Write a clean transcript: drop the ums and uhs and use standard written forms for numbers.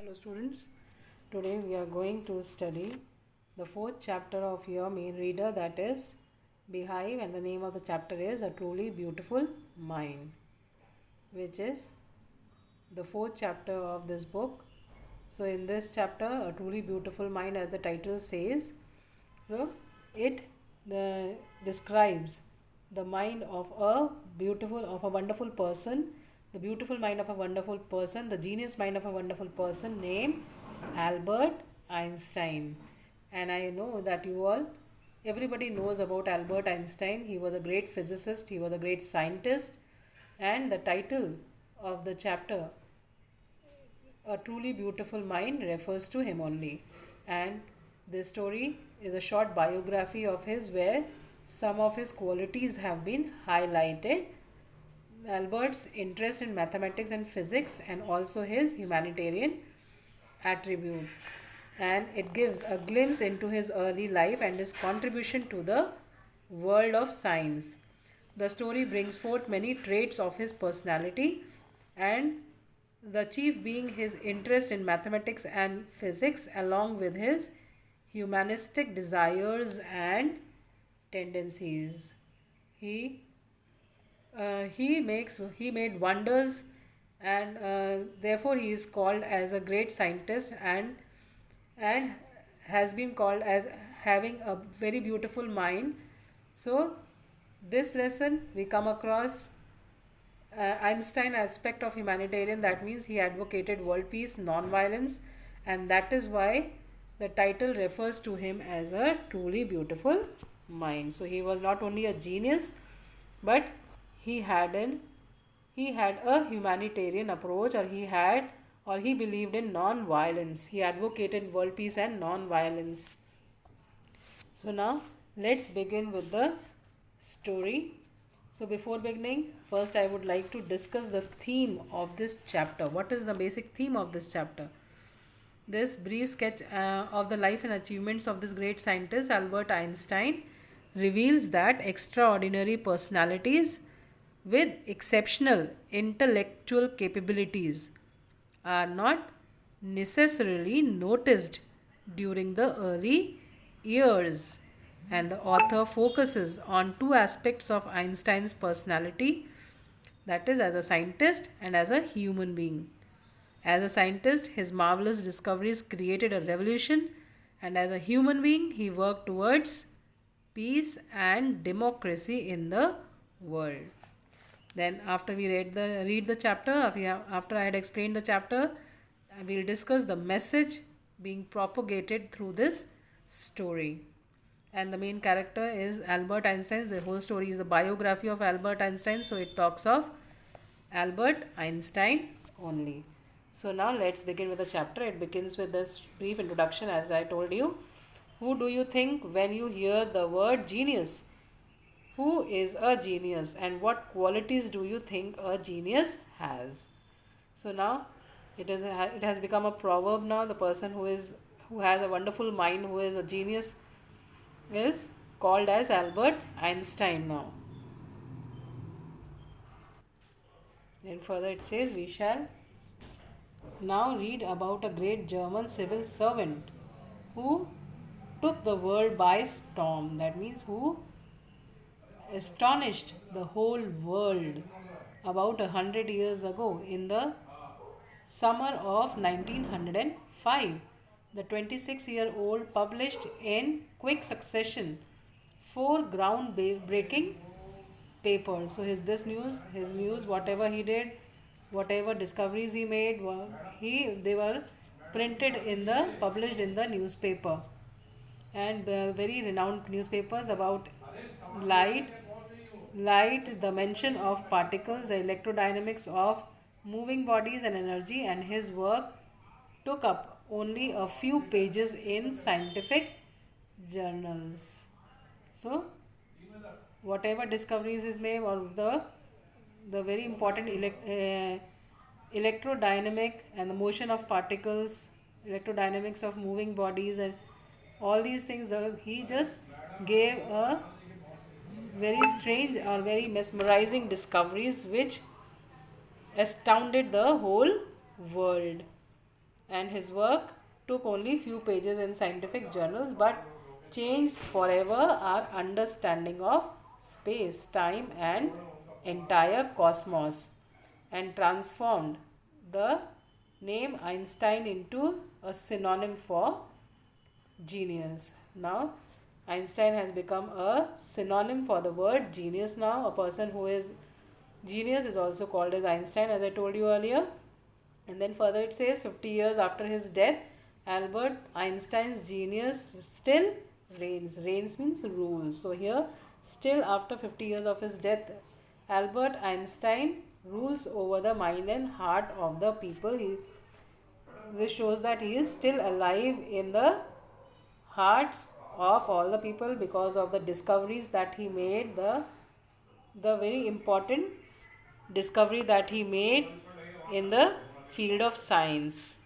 Hello students, today we are going to study the fourth chapter of your main reader, that is Beehive, and the name of the chapter is A Truly Beautiful Mind, which is the fourth chapter of this book. So in this chapter, A Truly Beautiful Mind, as the title says, so it describes the mind of a wonderful person, the beautiful mind of a wonderful person, the genius mind of a wonderful person named Albert Einstein. And I know that everybody knows about Albert Einstein. He was a great physicist, he was a great scientist, and the title of the chapter, A Truly Beautiful Mind, refers to him only. And this story is a short biography of his where some of his qualities have been highlighted. Albert's interest in mathematics and physics, and also his humanitarian attribute. And it gives a glimpse into his early life and his contribution to the world of science. The story brings forth many traits of his personality, and the chief being his interest in mathematics and physics, along with his humanistic desires and tendencies. He made wonders, and therefore he is called as a great scientist, and has been called as having a very beautiful mind. So this lesson we come across Einstein aspect of humanitarian. That means he advocated world peace, non-violence, and that is why the title refers to him as a truly beautiful mind. So he was not only a genius, but he had a humanitarian approach, or he believed in non-violence. He advocated world peace and non-violence. So now let's begin with the story. So before beginning, first I would like to discuss the theme of this chapter. What is the basic theme of this chapter? This brief sketch of the life and achievements of this great scientist Albert Einstein reveals that extraordinary personalities with exceptional intellectual capabilities are not necessarily noticed during the early years. And the author focuses on two aspects of Einstein's personality, that is, as a scientist and as a human being. As a scientist, his marvelous discoveries created a revolution, and as a human being, he worked towards peace and democracy in the world. Then after we read the chapter, after I had explained the chapter, we will discuss the message being propagated through this story. And the main character is Albert Einstein. The whole story is the biography of Albert Einstein, so it talks of Albert Einstein only. So now let's begin with the chapter. It begins with this brief introduction, as I told you. Who do you think when you hear the word genius? Who is a genius, and what qualities do you think a genius has? So now it has become a proverb now. The person who has a wonderful mind, who is a genius, is called as Albert Einstein now. Then further it says, we shall now read about a great German civil servant who took the world by storm. That means who astonished the whole world about 100 years ago in the summer of 1905. The 26-year-old published in quick succession 4 groundbreaking papers. So his news, whatever he did, whatever discoveries he made, they were published in the newspaper, and very renowned newspapers about light, the mention of particles, the electrodynamics of moving bodies and energy, and his work took up only a few pages in scientific journals. So whatever discoveries is made, or the very important electrodynamic and the motion of particles, electrodynamics of moving bodies, and all these things, he just gave a very strange or very mesmerizing discoveries which astounded the whole world. and his work took only few pages in scientific journals but changed forever our understanding of space, time, and entire cosmos, and transformed the name Einstein into a synonym for genius. Now, Einstein has become a synonym for the word genius now. A person who is genius is also called as Einstein, as I told you earlier. And then further it says 50 years after his death, Albert Einstein's genius still reigns. Reigns means rules. So here, still after 50 years of his death, Albert Einstein rules over the mind and heart of the people. This shows that he is still alive in the hearts of all the people because of the discoveries that he made, the very important discovery that he made in the field of science.